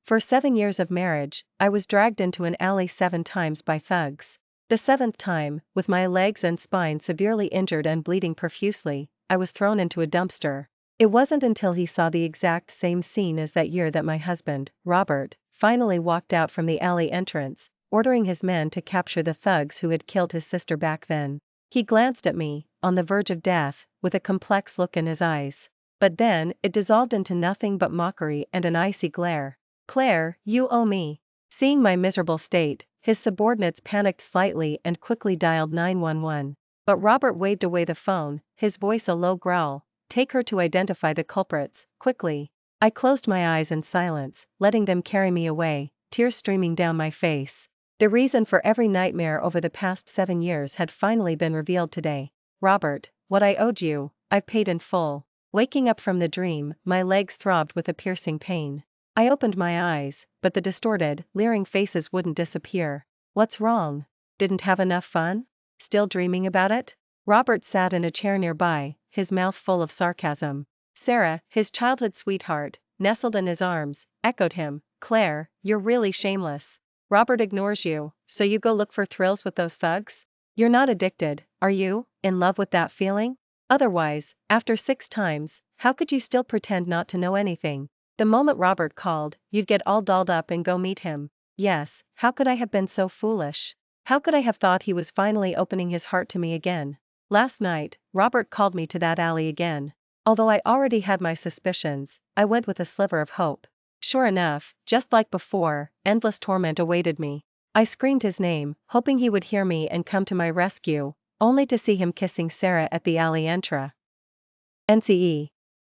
For 7 years of marriage, I was dragged into an alley 7 times by thugs. The 7th time, with my legs and spine severely injured and bleeding profusely, I was thrown into a dumpster. It wasn't until he saw the exact same scene as that year that my husband, Robert, finally walked out from the alley entrance, ordering his men to capture the thugs who had killed his sister back then. He glanced at me, on the verge of death, with a complex look in his eyes. But then, it dissolved into nothing but mockery and an icy glare. "Claire, you owe me." Seeing my miserable state, his subordinates panicked slightly and quickly dialed 911. But Robert waved away the phone, his voice a low growl. "Take her to identify the culprits, quickly." I closed my eyes in silence, letting them carry me away, tears streaming down my face. The reason for every nightmare over the past 7 years had finally been revealed today. "Robert, what I owed you, I've paid in full." Waking up from the dream, my legs throbbed with a piercing pain. I opened my eyes, but the distorted, leering faces wouldn't disappear. "What's wrong? Didn't have enough fun? Still dreaming about it?" Robert sat in a chair nearby, his mouth full of sarcasm. Sarah, his childhood sweetheart, nestled in his arms, echoed him. "Claire, you're really shameless. Robert ignores you, so you go look for thrills with those thugs? You're not addicted, are you, in love with that feeling? Otherwise, after 6 times, how could you still pretend not to know anything? The moment Robert called, you'd get all dolled up and go meet him." Yes, how could I have been so foolish? How could I have thought he was finally opening his heart to me again? Last night, Robert called me to that alley again. Although I already had my suspicions, I went with a sliver of hope. Sure enough, just like before, endless torment awaited me. I screamed his name, hoping he would hear me and come to my rescue, only to see him kissing Sarah at the alley entrance.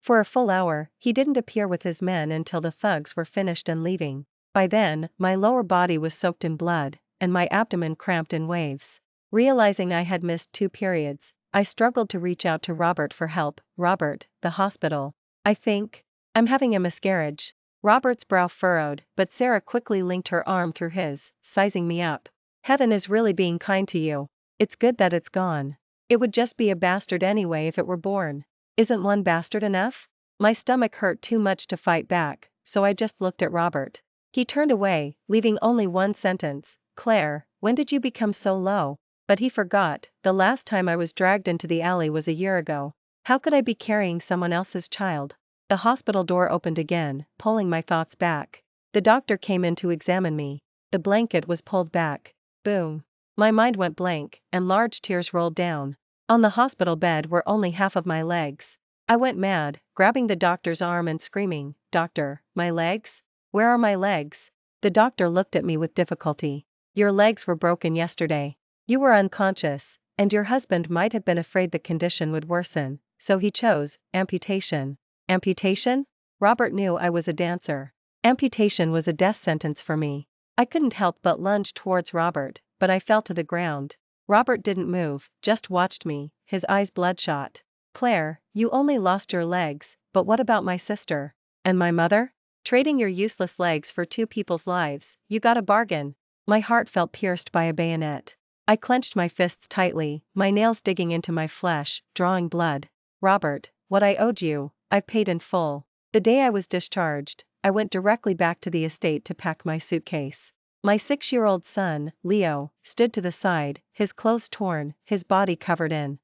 For a full hour, he didn't appear with his men until the thugs were finished and leaving. By then, my lower body was soaked in blood, and my abdomen cramped in waves. Realizing I had missed 2 periods, I struggled to reach out to Robert for help. "Robert, the hospital. I think I'm having a miscarriage." Robert's brow furrowed, but Sarah quickly linked her arm through his, sizing me up. "Heaven is really being kind to you. It's good that it's gone. It would just be a bastard anyway if it were born. Isn't one bastard enough?" My stomach hurt too much to fight back, so I just looked at Robert. He turned away, leaving only one sentence. "Claire, when did you become so low?" But he forgot, the last time I was dragged into the alley was a year ago. How could I be carrying someone else's child? The hospital door opened again, pulling my thoughts back. The doctor came in to examine me. The blanket was pulled back. Boom. My mind went blank, and large tears rolled down. On the hospital bed were only half of my legs. I went mad, grabbing the doctor's arm and screaming, "Doctor, my legs? Where are my legs?" The doctor looked at me with difficulty. "Your legs were broken yesterday. You were unconscious, and your husband might have been afraid the condition would worsen, so he chose amputation." Amputation? Robert knew I was a dancer. Amputation was a death sentence for me. I couldn't help but lunge towards Robert, but I fell to the ground. Robert didn't move, just watched me, his eyes bloodshot. "Claire, you only lost your legs, but what about my sister? And my mother? Trading your useless legs for 2 people's lives, you got a bargain." My heart felt pierced by a bayonet. I clenched my fists tightly, my nails digging into my flesh, drawing blood. "Robert, what I owed you, I've paid in full." The day I was discharged, I went directly back to the estate to pack my suitcase. My 6-year-old son, Leo, stood to the side, his clothes torn, his body covered in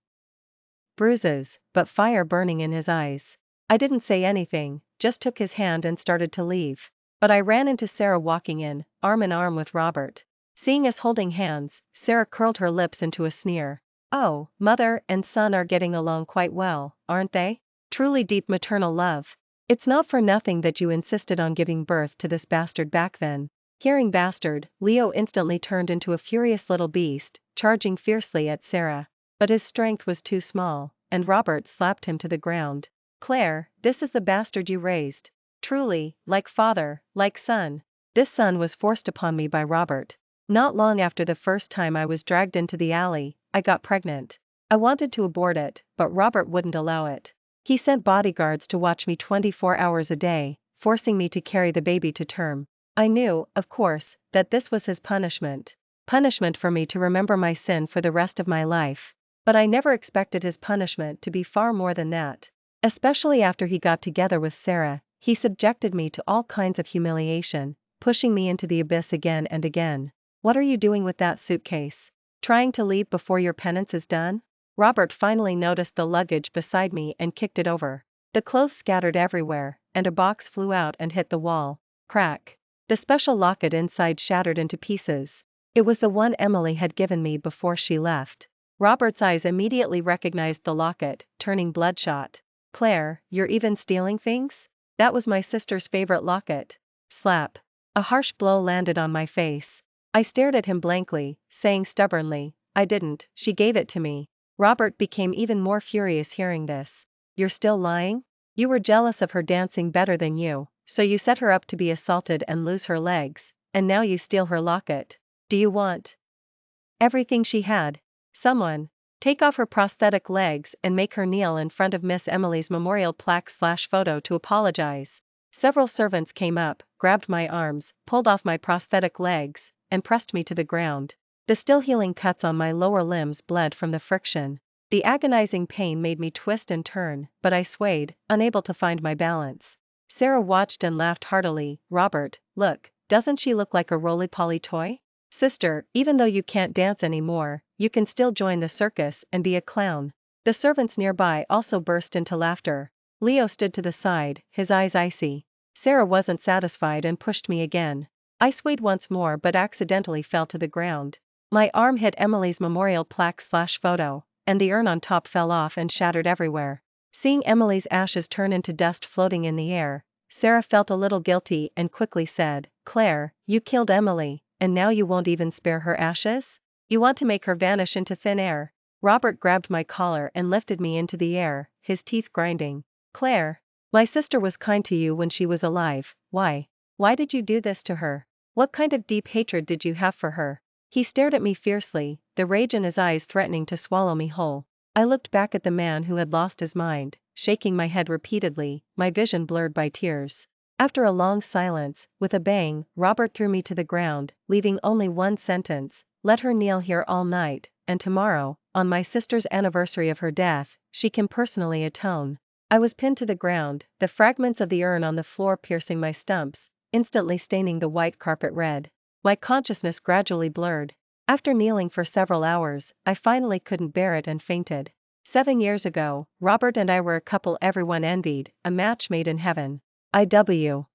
bruises, but fire burning in his eyes. I didn't say anything, just took his hand and started to leave. But I ran into Sarah walking in, arm in arm with Robert. Seeing us holding hands, Sarah curled her lips into a sneer. "Oh, mother and son are getting along quite well, aren't they? Truly deep maternal love. It's not for nothing that you insisted on giving birth to this bastard back then." Hearing bastard, Leo instantly turned into a furious little beast, charging fiercely at Sarah. But his strength was too small, and Robert slapped him to the ground. "Claire, this is the bastard you raised. Truly, like father, like son." This son was forced upon me by Robert. Not long after the first time I was dragged into the alley, I got pregnant. I wanted to abort it, but Robert wouldn't allow it. He sent bodyguards to watch me 24 hours a day, forcing me to carry the baby to term. I knew, of course, that this was his punishment. Punishment for me to remember my sin for the rest of my life. But I never expected his punishment to be far more than that. Especially after he got together with Sarah, he subjected me to all kinds of humiliation, pushing me into the abyss again and again. What are you doing with that suitcase? Trying to leave before your penance is done? Robert finally noticed the luggage beside me and kicked it over. The clothes scattered everywhere, and a box flew out and hit the wall. Crack. The special locket inside shattered into pieces. It was the one Emily had given me before she left. Robert's eyes immediately recognized the locket, turning bloodshot. Claire, you're even stealing things? That was my sister's favorite locket. Slap. A harsh blow landed on my face. I stared at him blankly, saying stubbornly, I didn't, she gave it to me. Robert became even more furious hearing this. You're still lying? You were jealous of her dancing better than you, so you set her up to be assaulted and lose her legs, and now you steal her locket. Do you want everything she had? Someone, take off her prosthetic legs and make her kneel in front of Miss Emily's memorial plaque/photo to apologize. Several servants came up, grabbed my arms, pulled off my prosthetic legs, and pressed me to the ground. The still healing cuts on my lower limbs bled from the friction. The agonizing pain made me twist and turn, but I swayed, unable to find my balance. Sarah watched and laughed heartily. Robert, look, doesn't she look like a roly-poly toy? Sister, even though you can't dance anymore, you can still join the circus and be a clown. The servants nearby also burst into laughter. Leo stood to the side, his eyes icy. Sarah wasn't satisfied and pushed me again. I swayed once more but accidentally fell to the ground. My arm hit Emily's memorial plaque/photo, and the urn on top fell off and shattered everywhere. Seeing Emily's ashes turn into dust floating in the air, Sarah felt a little guilty and quickly said, Claire, you killed Emily, and now you won't even spare her ashes? You want to make her vanish into thin air? Robert grabbed my collar and lifted me into the air, his teeth grinding. Claire, my sister was kind to you when she was alive. Why? Why did you do this to her? What kind of deep hatred did you have for her? He stared at me fiercely, the rage in his eyes threatening to swallow me whole. I looked back at the man who had lost his mind, shaking my head repeatedly, my vision blurred by tears. After a long silence, with a bang, Robert threw me to the ground, leaving only one sentence, let her kneel here all night, and tomorrow, on my sister's anniversary of her death, she can personally atone. I was pinned to the ground, the fragments of the urn on the floor piercing my stumps, instantly staining the white carpet red. My consciousness gradually blurred. After kneeling for several hours, I finally couldn't bear it and fainted. 7 years ago, Robert and I were a couple everyone envied, a match made in heaven. IW.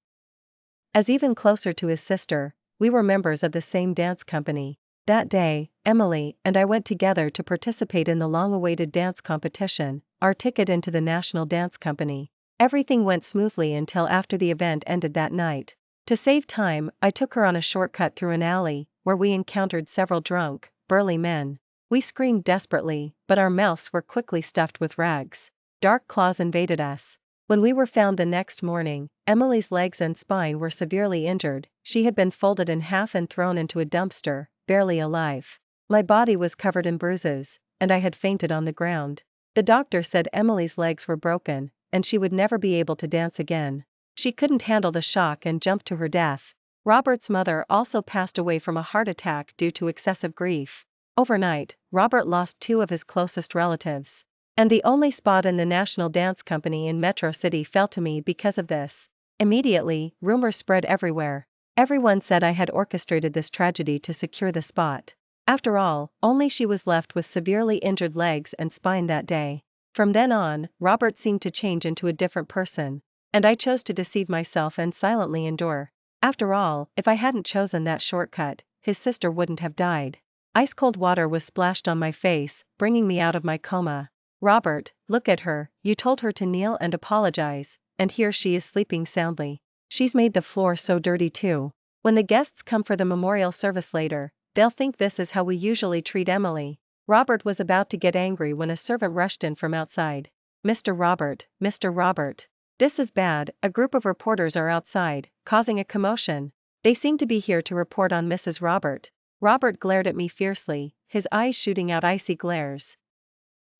As even closer to his sister, we were members of the same dance company. That day, Emily and I went together to participate in the long-awaited dance competition, our ticket into the National Dance Company. Everything went smoothly until after the event ended that night. To save time, I took her on a shortcut through an alley, where we encountered several drunk, burly men. We screamed desperately, but our mouths were quickly stuffed with rags. Dark claws invaded us. When we were found the next morning, Emily's legs and spine were severely injured, she had been folded in half and thrown into a dumpster, barely alive. My body was covered in bruises, and I had fainted on the ground. The doctor said Emily's legs were broken, and she would never be able to dance again. She couldn't handle the shock and jumped to her death. Robert's mother also passed away from a heart attack due to excessive grief. Overnight, Robert lost 2 of his closest relatives. And the only spot in the National Dance Company in Metro City fell to me because of this. Immediately, rumors spread everywhere. Everyone said I had orchestrated this tragedy to secure the spot. After all, only she was left with severely injured legs and spine that day. From then on, Robert seemed to change into a different person. And I chose to deceive myself and silently endure. After all, if I hadn't chosen that shortcut, his sister wouldn't have died. Ice-cold water was splashed on my face, bringing me out of my coma. Robert, look at her, you told her to kneel and apologize, and here she is sleeping soundly. She's made the floor so dirty too. When the guests come for the memorial service later, they'll think this is how we usually treat Emily. Robert was about to get angry when a servant rushed in from outside. Mr. Robert, Mr. Robert. This is bad, a group of reporters are outside, causing a commotion. They seem to be here to report on Mrs. Robert. Robert glared at me fiercely, his eyes shooting out icy glares.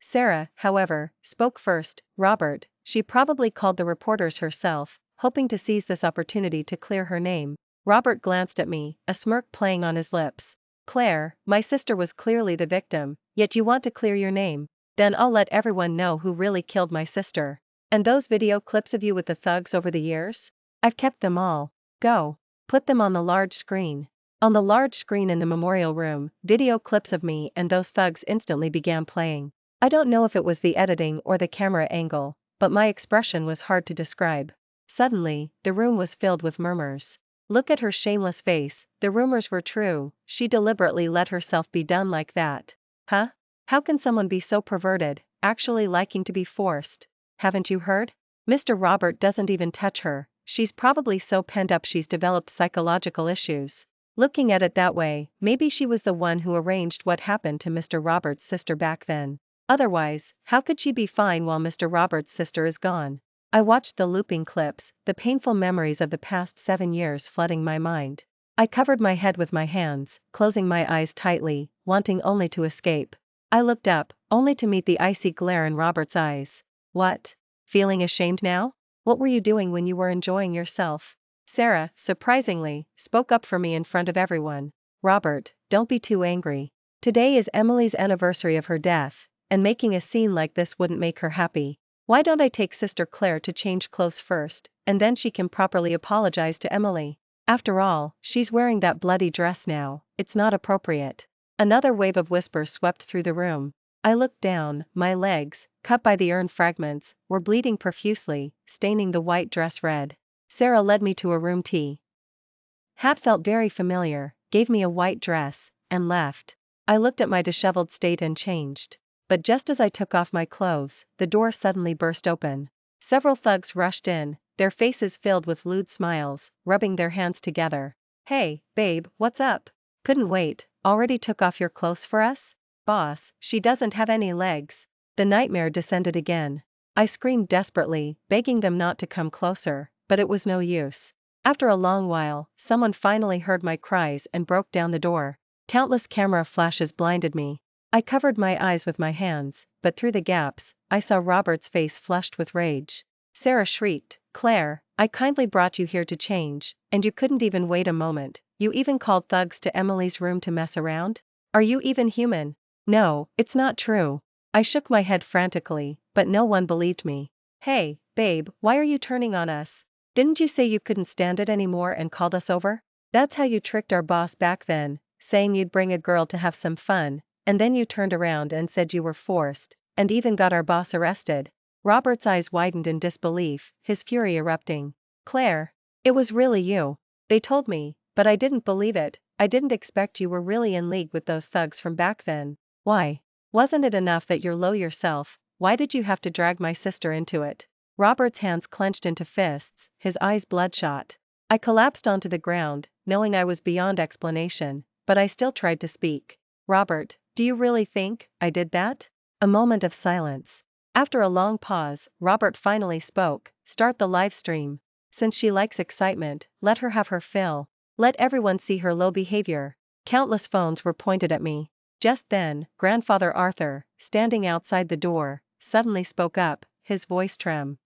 Sarah, however, spoke first. Robert, she probably called the reporters herself, hoping to seize this opportunity to clear her name. Robert glanced at me, a smirk playing on his lips. Claire, my sister was clearly the victim, yet you want to clear your name. Then I'll let everyone know who really killed my sister. And those video clips of you with the thugs over the years? I've kept them all. Go. Put them on the large screen. On the large screen in the memorial room, video clips of me and those thugs instantly began playing. I don't know if it was the editing or the camera angle, but my expression was hard to describe. Suddenly, the room was filled with murmurs. Look at her shameless face, the rumors were true, she deliberately let herself be done like that. Huh? How can someone be so perverted, actually liking to be forced? Haven't you heard? Mr. Robert doesn't even touch her, she's probably so pent up she's developed psychological issues. Looking at it that way, maybe she was the one who arranged what happened to Mr. Robert's sister back then. Otherwise, how could she be fine while Mr. Robert's sister is gone? I watched the looping clips, the painful memories of the past 7 years flooding my mind. I covered my head with my hands, closing my eyes tightly, wanting only to escape. I looked up, only to meet the icy glare in Robert's eyes. What? Feeling ashamed now? What were you doing when you were enjoying yourself? Sarah, surprisingly, spoke up for me in front of everyone. Robert, don't be too angry. Today is Emily's anniversary of her death, and making a scene like this wouldn't make her happy. Why don't I take Sister Claire to change clothes first, and then she can properly apologize to Emily? After all, she's wearing that bloody dress now, it's not appropriate. Another wave of whispers swept through the room. I looked down, my legs, cut by the urn fragments, were bleeding profusely, staining the white dress red. Sarah led me to a room tea. Hat felt very familiar, gave me a white dress, and left. I looked at my disheveled state and changed. But just as I took off my clothes, the door suddenly burst open. Several thugs rushed in, their faces filled with lewd smiles, rubbing their hands together. Hey, babe, what's up? Couldn't wait, already took off your clothes for us? Boss, she doesn't have any legs. The nightmare descended again. I screamed desperately, begging them not to come closer, but it was no use. After a long while, someone finally heard my cries and broke down the door. Countless camera flashes blinded me. I covered my eyes with my hands, but through the gaps, I saw Robert's face flushed with rage. Sarah shrieked, Claire, I kindly brought you here to change, and you couldn't even wait a moment. You even called thugs to Emily's room to mess around? Are you even human? No, it's not true. I shook my head frantically, but no one believed me. Hey, babe, why are you turning on us? Didn't you say you couldn't stand it anymore and called us over? That's how you tricked our boss back then, saying you'd bring a girl to have some fun, and then you turned around and said you were forced, and even got our boss arrested. Robert's eyes widened in disbelief, his fury erupting. Claire, it was really you. They told me, but I didn't believe it. I didn't expect you were really in league with those thugs from back then. Why? Wasn't it enough that you're low yourself? Why did you have to drag my sister into it? Robert's hands clenched into fists, his eyes bloodshot. I collapsed onto the ground, knowing I was beyond explanation, but I still tried to speak. Robert, do you really think I did that? A moment of silence. After a long pause, Robert finally spoke. Start the live stream. Since she likes excitement, let her have her fill. Let everyone see her low behavior. Countless phones were pointed at me. Just then, Grandfather Arthur, standing outside the door, suddenly spoke up, his voice trembling.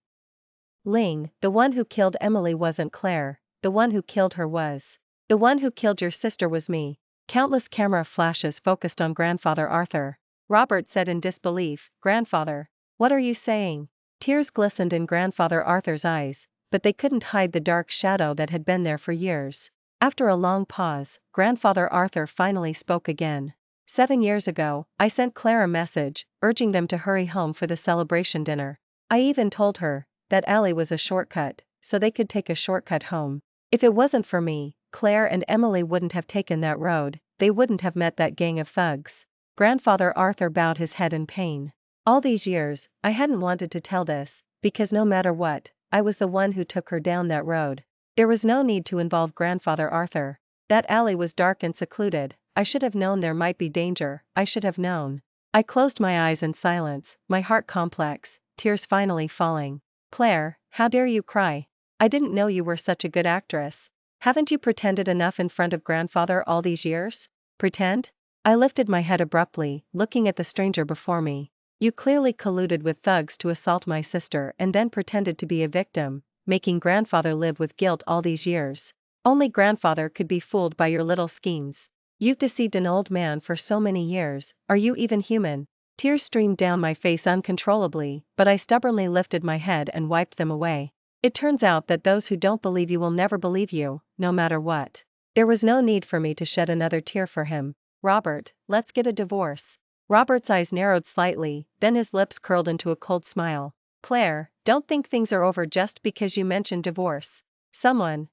The one who killed Emily wasn't Claire, the one who killed her was. The one who killed your sister was me. Countless camera flashes focused on Grandfather Arthur. Robert said in disbelief, Grandfather, what are you saying? Tears glistened in Grandfather Arthur's eyes, but they couldn't hide the dark shadow that had been there for years. After a long pause, Grandfather Arthur finally spoke again. 7 years ago, I sent Claire a message, urging them to hurry home for the celebration dinner. I even told her that alley was a shortcut, so they could take a shortcut home. If it wasn't for me, Claire and Emily wouldn't have taken that road, they wouldn't have met that gang of thugs. Grandfather Arthur bowed his head in pain. All these years, I hadn't wanted to tell this, because no matter what, I was the one who took her down that road. There was no need to involve Grandfather Arthur. That alley was dark and secluded. I should have known there might be danger, I should have known. I closed my eyes in silence, my heart complex, tears finally falling. Claire, how dare you cry? I didn't know you were such a good actress. Haven't you pretended enough in front of Grandfather all these years? Pretend? I lifted my head abruptly, looking at the stranger before me. You clearly colluded with thugs to assault my sister and then pretended to be a victim, making Grandfather live with guilt all these years. Only Grandfather could be fooled by your little schemes. You've deceived an old man for so many years, are you even human? Tears streamed down my face uncontrollably, but I stubbornly lifted my head and wiped them away. It turns out that those who don't believe you will never believe you, no matter what. There was no need for me to shed another tear for him. Robert, let's get a divorce. Robert's eyes narrowed slightly, then his lips curled into a cold smile. Claire, don't think things are over just because you mentioned divorce. Someone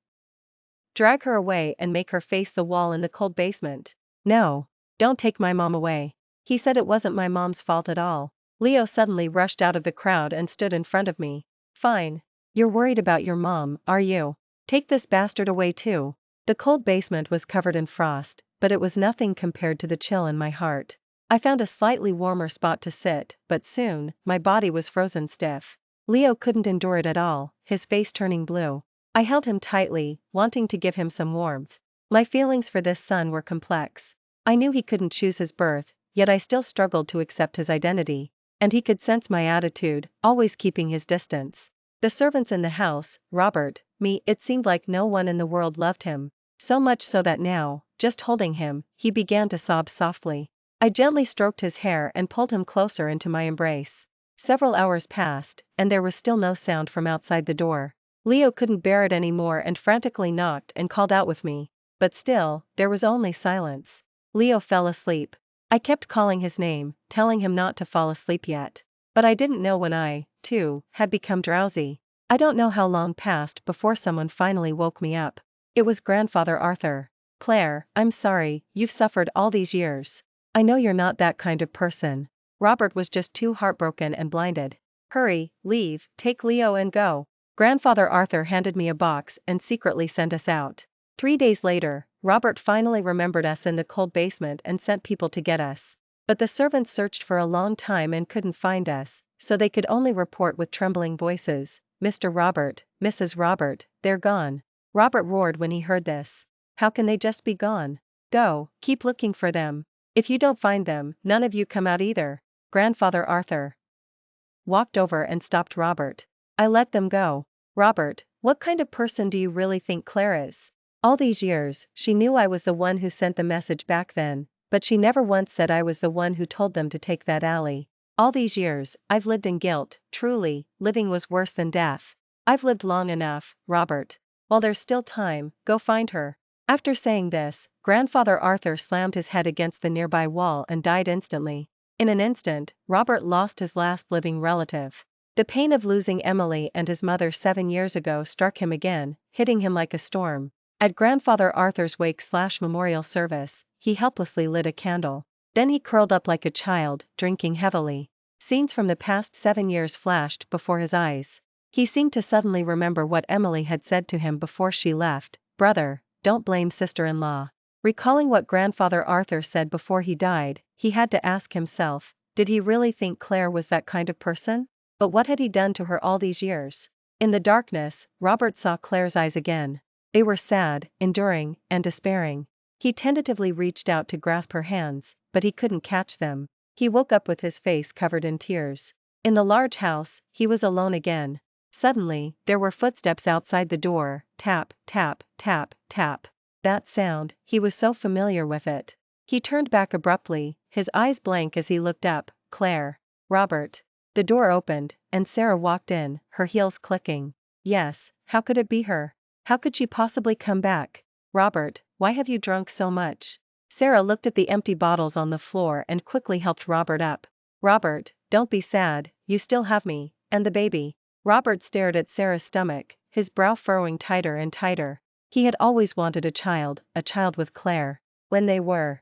drag her away and make her face the wall in the cold basement. No, don't take my mom away. He said it wasn't my mom's fault at all. Leo suddenly rushed out of the crowd and stood in front of me. Fine. You're worried about your mom, are you? Take this bastard away too. The cold basement was covered in frost, but it was nothing compared to the chill in my heart. I found a slightly warmer spot to sit, but soon, my body was frozen stiff. Leo couldn't endure it at all, his face turning blue. I held him tightly, wanting to give him some warmth. My feelings for this son were complex. I knew he couldn't choose his birth, yet I still struggled to accept his identity. And he could sense my attitude, always keeping his distance. The servants in the house, Robert, me, it seemed like no one in the world loved him. So much so that now, just holding him, he began to sob softly. I gently stroked his hair and pulled him closer into my embrace. Several hours passed, and there was still no sound from outside the door. Leo couldn't bear it anymore and frantically knocked and called out with me. But still, there was only silence. Leo fell asleep. I kept calling his name, telling him not to fall asleep yet. But I didn't know when I, too, had become drowsy. I don't know how long passed before someone finally woke me up. It was Grandfather Arthur. Claire, I'm sorry, you've suffered all these years. I know you're not that kind of person. Robert was just too heartbroken and blinded. Hurry, leave, take Leo and go. Grandfather Arthur handed me a box and secretly sent us out. 3 days later, Robert finally remembered us in the cold basement and sent people to get us. But the servants searched for a long time and couldn't find us, so they could only report with trembling voices, Mr. Robert, Mrs. Robert, they're gone. Robert roared when he heard this. How can they just be gone? Go, keep looking for them. If you don't find them, none of you come out either. Grandfather Arthur walked over and stopped Robert. I let them go. Robert, what kind of person do you really think Claire is? All these years, she knew I was the one who sent the message back then, but she never once said I was the one who told them to take that alley. All these years, I've lived in guilt, truly, living was worse than death. I've lived long enough, Robert. While there's still time, go find her. After saying this, Grandfather Arthur slammed his head against the nearby wall and died instantly. In an instant, Robert lost his last living relative. The pain of losing Emily and his mother 7 years ago struck him again, hitting him like a storm. At Grandfather Arthur's wake/memorial service, he helplessly lit a candle. Then he curled up like a child, drinking heavily. Scenes from the past 7 years flashed before his eyes. He seemed to suddenly remember what Emily had said to him before she left. Brother, don't blame sister-in-law. Recalling what Grandfather Arthur said before he died, he had to ask himself, did he really think Claire was that kind of person? But what had he done to her all these years? In the darkness, Robert saw Claire's eyes again. They were sad, enduring, and despairing. He tentatively reached out to grasp her hands, but he couldn't catch them. He woke up with his face covered in tears. In the large house, he was alone again. Suddenly, there were footsteps outside the door, tap, tap, tap, tap. That sound, he was so familiar with it. He turned back abruptly, his eyes blank as he looked up. Claire. Robert. The door opened, and Sarah walked in, her heels clicking. Yes, how could it be her? How could she possibly come back? Robert, why have you drunk so much? Sarah looked at the empty bottles on the floor and quickly helped Robert up. Robert, don't be sad, you still have me, and the baby. Robert stared at Sarah's stomach, his brow furrowing tighter and tighter. He had always wanted a child with Claire. When they were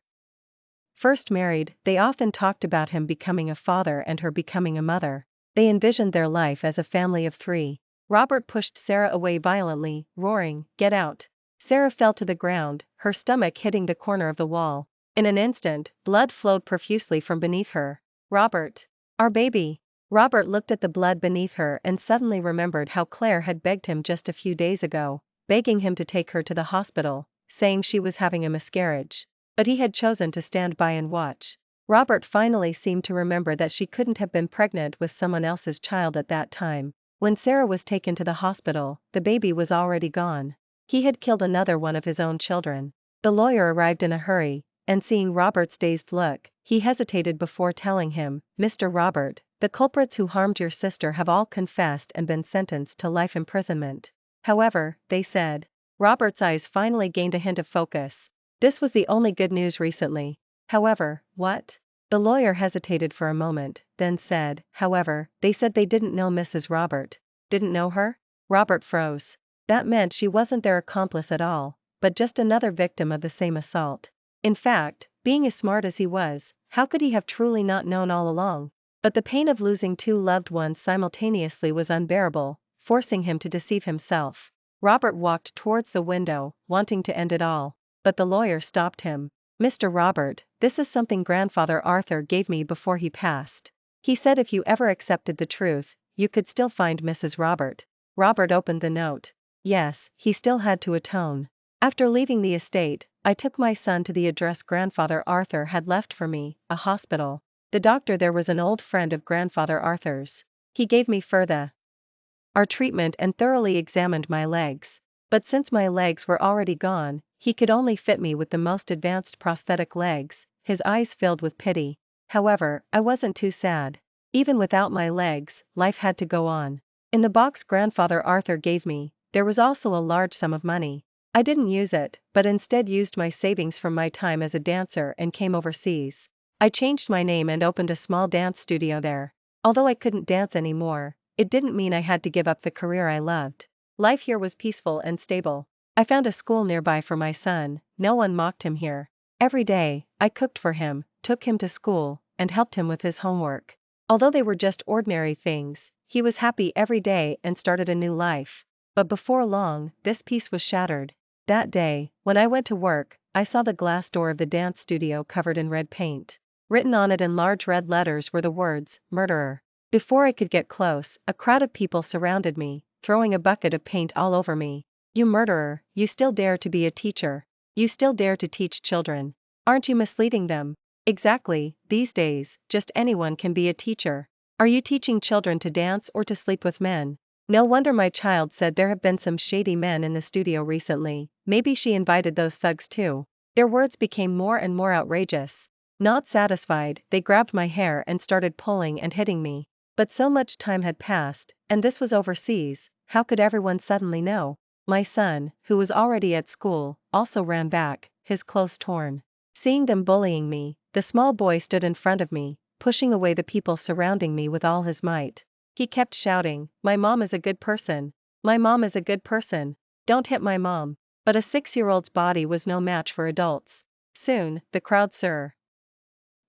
first married, they often talked about him becoming a father and her becoming a mother. They envisioned their life as a family of 3. Robert pushed Sarah away violently, roaring, "Get out!" Sarah fell to the ground, her stomach hitting the corner of the wall. In an instant, blood flowed profusely from beneath her. Robert! Our baby! Robert looked at the blood beneath her and suddenly remembered how Claire had begged him just a few days ago, begging him to take her to the hospital, saying she was having a miscarriage. But he had chosen to stand by and watch. Robert finally seemed to remember that she couldn't have been pregnant with someone else's child at that time. When Sarah was taken to the hospital, the baby was already gone. He had killed another one of his own children. The lawyer arrived in a hurry, and seeing Robert's dazed look, he hesitated before telling him, "Mr. Robert, The culprits who harmed your sister have all confessed and been sentenced to life imprisonment. However, they said. Robert's eyes finally gained a hint of focus. This was the only good news recently. However, what? The lawyer hesitated for a moment, then said, however, they said they didn't know Mrs. Robert. Didn't know her? Robert froze. That meant she wasn't their accomplice at all, but just another victim of the same assault. In fact, being as smart as he was, how could he have truly not known all along? But the pain of losing two loved ones simultaneously was unbearable, forcing him to deceive himself. Robert walked towards the window, wanting to end it all. But the lawyer stopped him. Mr. Robert, this is something Grandfather Arthur gave me before he passed. He said if you ever accepted the truth, you could still find Mrs. Robert. Robert opened the note. Yes, he still had to atone. After leaving the estate, I took my son to the address Grandfather Arthur had left for me, a hospital. The doctor there was an old friend of Grandfather Arthur's. He gave me further our treatment and thoroughly examined my legs. But since my legs were already gone, he could only fit me with the most advanced prosthetic legs. His eyes filled with pity. However, I wasn't too sad. Even without my legs, life had to go on. In the box Grandfather Arthur gave me, there was also a large sum of money. I didn't use it, but instead used my savings from my time as a dancer and came overseas. I changed my name and opened a small dance studio there. Although I couldn't dance anymore, it didn't mean I had to give up the career I loved. Life here was peaceful and stable. I found a school nearby for my son. No one mocked him here. Every day, I cooked for him, took him to school, and helped him with his homework. Although they were just ordinary things, he was happy every day and started a new life. But before long, this peace was shattered. That day, when I went to work, I saw the glass door of the dance studio covered in red paint. Written on it in large red letters were the words, "Murderer." Before I could get close, a crowd of people surrounded me, throwing a bucket of paint all over me. You murderer, you still dare to be a teacher. You still dare to teach children. Aren't you misleading them? Exactly, these days, just anyone can be a teacher. Are you teaching children to dance or to sleep with men? No wonder my child said there have been some shady men in the studio recently. Maybe she invited those thugs too. Their words became more and more outrageous. Not satisfied, they grabbed my hair and started pulling and hitting me. But so much time had passed, and this was overseas, how could everyone suddenly know? My son, who was already at school, also ran back, his clothes torn. Seeing them bullying me, the small boy stood in front of me, pushing away the people surrounding me with all his might. He kept shouting, "My mom is a good person. My mom is a good person. Don't hit my mom." But a 6-year-old's body was no match for adults. Soon, the crowd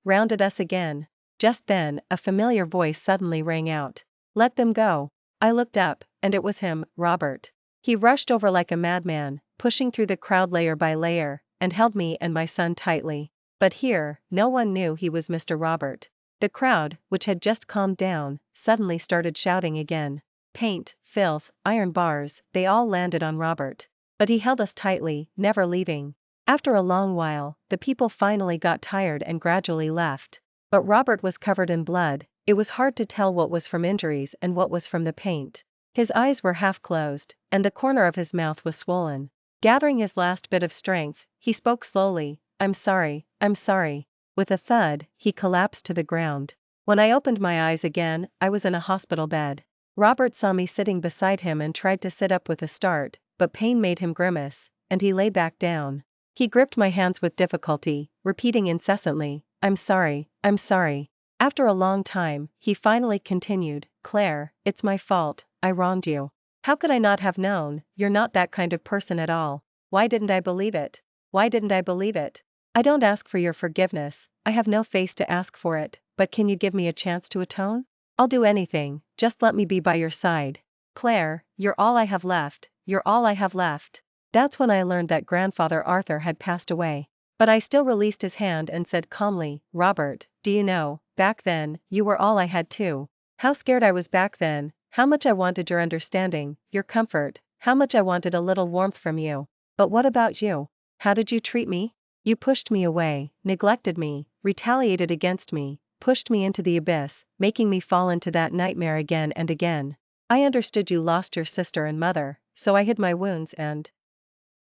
rounded us again. Just then, a familiar voice suddenly rang out. "Let them go." I looked up, and it was him, Robert. He rushed over like a madman, pushing through the crowd layer by layer, and held me and my son tightly. But here, no one knew he was Mr. Robert. The crowd, which had just calmed down, suddenly started shouting again. Paint, filth, iron bars, they all landed on Robert. But he held us tightly, never leaving. After a long while, the people finally got tired and gradually left. But Robert was covered in blood. It was hard to tell what was from injuries and what was from the paint. His eyes were half closed, and the corner of his mouth was swollen. Gathering his last bit of strength, he spoke slowly, I'm sorry. With a thud, he collapsed to the ground. When I opened my eyes again, I was in a hospital bed. Robert saw me sitting beside him and tried to sit up with a start, but pain made him grimace, and he lay back down. He gripped my hands with difficulty, repeating incessantly, I'm sorry. After a long time, he finally continued, Claire, it's my fault, I wronged you. How could I not have known? You're not that kind of person at all. Why didn't I believe it? I don't ask for your forgiveness, I have no face to ask for it, but can you give me a chance to atone? I'll do anything, just let me be by your side. Claire, you're all I have left. That's when I learned that Grandfather Arthur had passed away. But I still released his hand and said calmly, Robert, do you know, back then, you were all I had too. How scared I was back then, how much I wanted your understanding, your comfort, how much I wanted a little warmth from you. But what about you? How did you treat me? You pushed me away, neglected me, retaliated against me, pushed me into the abyss, making me fall into that nightmare again and again. I understood you lost your sister and mother, so I hid my wounds and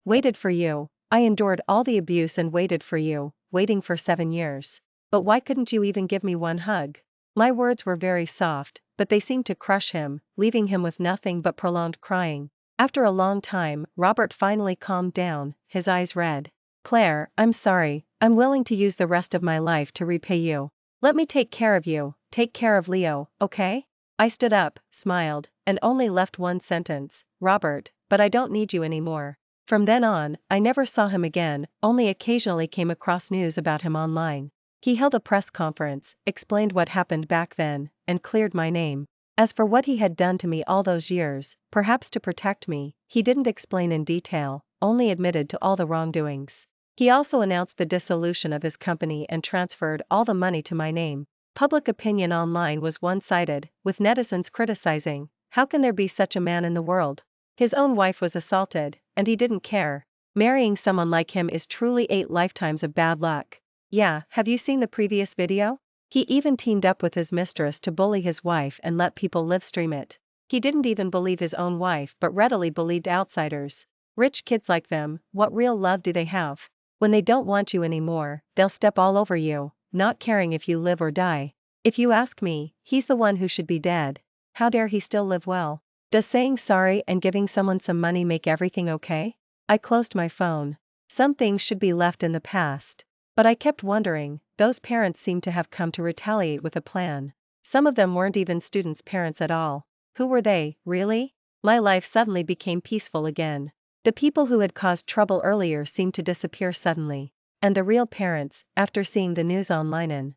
waited for you. I endured all the abuse and waited for you, waiting for 7 years. But why couldn't you even give me one hug? My words were very soft, but they seemed to crush him, leaving him with nothing but prolonged crying. After a long time, Robert finally calmed down, his eyes red. Claire, I'm sorry, I'm willing to use the rest of my life to repay you. Let me take care of you, take care of Leo, okay? I stood up, smiled, and only left one sentence, Robert, but I don't need you anymore. From then on, I never saw him again, only occasionally came across news about him online. He held a press conference, explained what happened back then, and cleared my name. As for what he had done to me all those years, perhaps to protect me, he didn't explain in detail, only admitted to all the wrongdoings. He also announced the dissolution of his company and transferred all the money to my name. Public opinion online was one-sided, with netizens criticizing, how can there be such a man in the world? His own wife was assaulted, and he didn't care. Marrying someone like him is truly 8 lifetimes of bad luck. Yeah, have you seen the previous video? He even teamed up with his mistress to bully his wife and let people live stream it. He didn't even believe his own wife but readily believed outsiders. Rich kids like them, what real love do they have? When they don't want you anymore, they'll step all over you, not caring if you live or die. If you ask me, he's the one who should be dead. How dare he still live well? Does saying sorry and giving someone some money make everything okay? I closed my phone. Some things should be left in the past. But I kept wondering, those parents seemed to have come to retaliate with a plan. Some of them weren't even students' parents at all. Who were they, really? My life suddenly became peaceful again. The people who had caused trouble earlier seemed to disappear suddenly. And the real parents, after seeing the news online and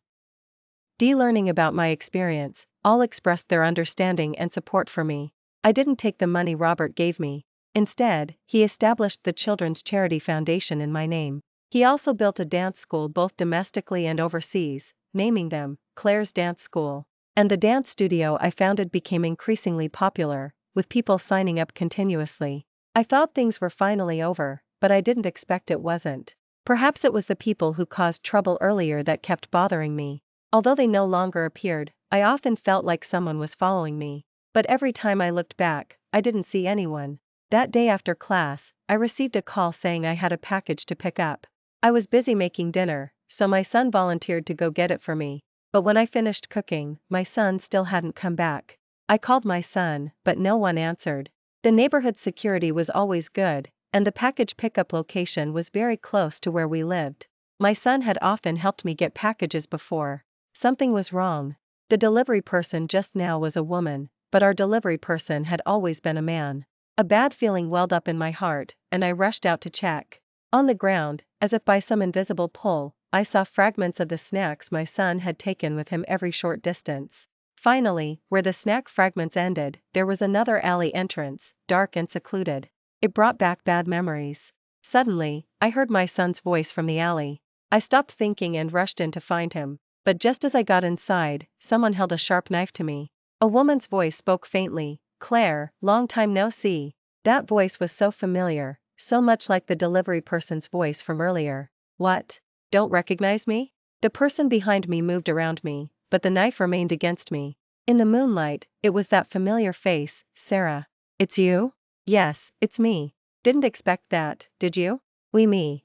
learning about my experience, all expressed their understanding and support for me. I didn't take the money Robert gave me. Instead, he established the Children's Charity Foundation in my name. He also built a dance school both domestically and overseas, naming them Claire's Dance School. And the dance studio I founded became increasingly popular, with people signing up continuously. I thought things were finally over, but I didn't expect it wasn't. Perhaps it was the people who caused trouble earlier that kept bothering me. Although they no longer appeared, I often felt like someone was following me. But every time I looked back, I didn't see anyone. That day after class, I received a call saying I had a package to pick up. I was busy making dinner, so my son volunteered to go get it for me. But when I finished cooking, my son still hadn't come back. I called my son, but no one answered. The neighborhood security was always good, and the package pickup location was very close to where we lived. My son had often helped me get packages before. Something was wrong. The delivery person just now was a woman, but our delivery person had always been a man. A bad feeling welled up in my heart, and I rushed out to check. On the ground, as if by some invisible pull, I saw fragments of the snacks my son had taken with him every short distance. Finally, where the snack fragments ended, there was another alley entrance, dark and secluded. It brought back bad memories. Suddenly, I heard my son's voice from the alley. I stopped thinking and rushed in to find him. But just as I got inside, someone held a sharp knife to me. A woman's voice spoke faintly, Claire, long time no see. That voice was so familiar, so much like the delivery person's voice from earlier. What? Don't recognize me? The person behind me moved around me, but the knife remained against me. In the moonlight, it was that familiar face, Sarah. It's you? Yes, it's me. Didn't expect that, did you? We me.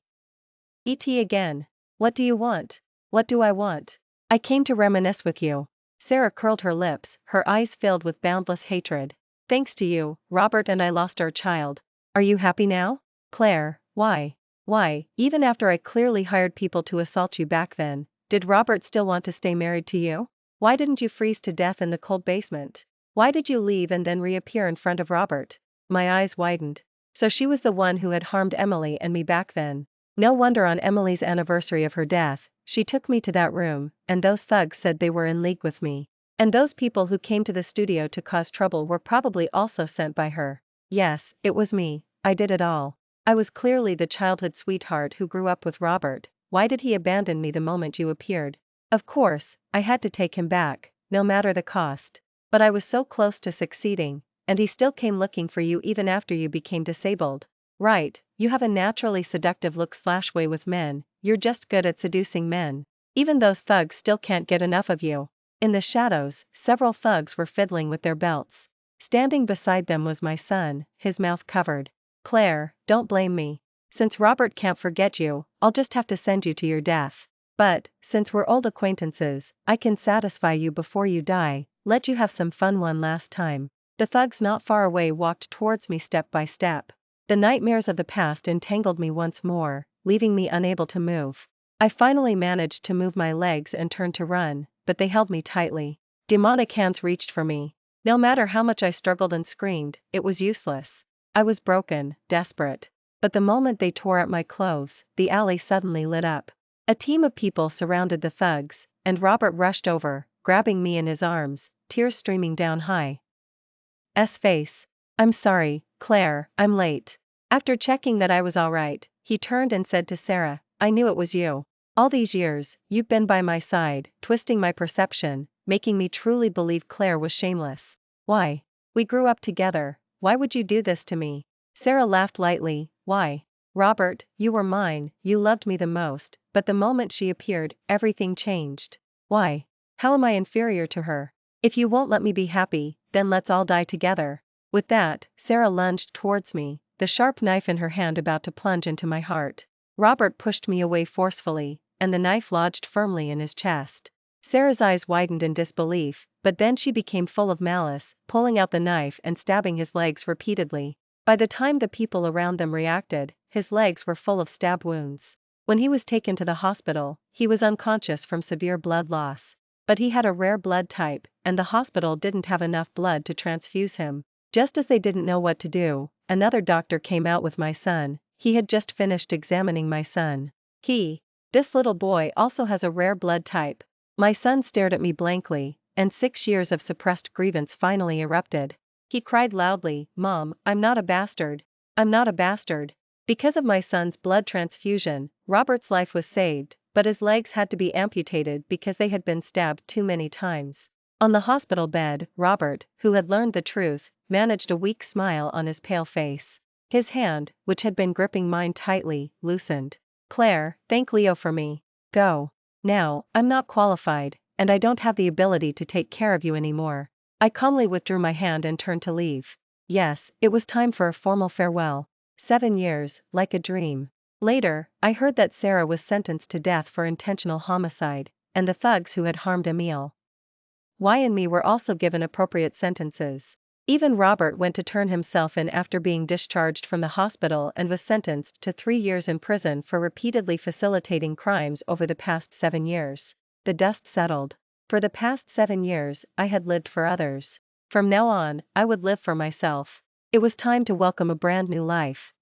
E.T. again. What do you want? What do I want? I came to reminisce with you. Sarah curled her lips, her eyes filled with boundless hatred. Thanks to you, Robert and I lost our child. Are you happy now? Claire, why? Why, even after I clearly hired people to assault you back then, did Robert still want to stay married to you? Why didn't you freeze to death in the cold basement? Why did you leave and then reappear in front of Robert? My eyes widened. So she was the one who had harmed Emily and me back then. No wonder on Emily's anniversary of her death, she took me to that room, and those thugs said they were in league with me. And those people who came to the studio to cause trouble were probably also sent by her. Yes, it was me, I did it all. I was clearly the childhood sweetheart who grew up with Robert. Why did he abandon me the moment you appeared? Of course, I had to take him back, no matter the cost. But I was so close to succeeding, and he still came looking for you even after you became disabled. Right, you have a naturally seductive look/way with men, you're just good at seducing men. Even those thugs still can't get enough of you. In the shadows, several thugs were fiddling with their belts. Standing beside them was my son, his mouth covered. Claire, don't blame me. Since Robert can't forget you, I'll just have to send you to your death. But, since we're old acquaintances, I can satisfy you before you die, let you have some fun one last time. The thugs not far away walked towards me step by step. The nightmares of the past entangled me once more, leaving me unable to move. I finally managed to move my legs and turn to run, but they held me tightly. Demonic hands reached for me. No matter how much I struggled and screamed, it was useless. I was broken, desperate. But the moment they tore at my clothes, the alley suddenly lit up. A team of people surrounded the thugs, and Robert rushed over, grabbing me in his arms, tears streaming down his face. "I'm sorry, Claire, I'm late." After checking that I was alright, he turned and said to Sarah, "I knew it was you. All these years, you've been by my side, twisting my perception, making me truly believe Claire was shameless. Why? We grew up together, why would you do this to me?" Sarah laughed lightly. "Why? Robert, you were mine, you loved me the most, but the moment she appeared, everything changed. Why? How am I inferior to her? If you won't let me be happy, then let's all die together." With that, Sarah lunged towards me, the sharp knife in her hand about to plunge into my heart. Robert pushed me away forcefully, and the knife lodged firmly in his chest. Sarah's eyes widened in disbelief, but then she became full of malice, pulling out the knife and stabbing his legs repeatedly. By the time the people around them reacted, his legs were full of stab wounds. When he was taken to the hospital, he was unconscious from severe blood loss. But he had a rare blood type, and the hospital didn't have enough blood to transfuse him. Just as they didn't know what to do, another doctor came out with my son. He had just finished examining my son. This little boy also has a rare blood type. My son stared at me blankly, and 6 years of suppressed grievance finally erupted. He cried loudly, "Mom, I'm not a bastard. I'm not a bastard." Because of my son's blood transfusion, Robert's life was saved, but his legs had to be amputated because they had been stabbed too many times. On the hospital bed, Robert, who had learned the truth, managed a weak smile on his pale face. His hand, which had been gripping mine tightly, loosened. "Claire, thank Leo for me. Go. Now, I'm not qualified, and I don't have the ability to take care of you anymore." I calmly withdrew my hand and turned to leave. Yes, it was time for a formal farewell. 7 years, like a dream. Later, I heard that Sarah was sentenced to death for intentional homicide, and the thugs who had harmed Emil Y and me were also given appropriate sentences. Even Robert went to turn himself in after being discharged from the hospital and was sentenced to 3 years in prison for repeatedly facilitating crimes over the past 7 years. The dust settled. For the past 7 years, I had lived for others. From now on, I would live for myself. It was time to welcome a brand new life.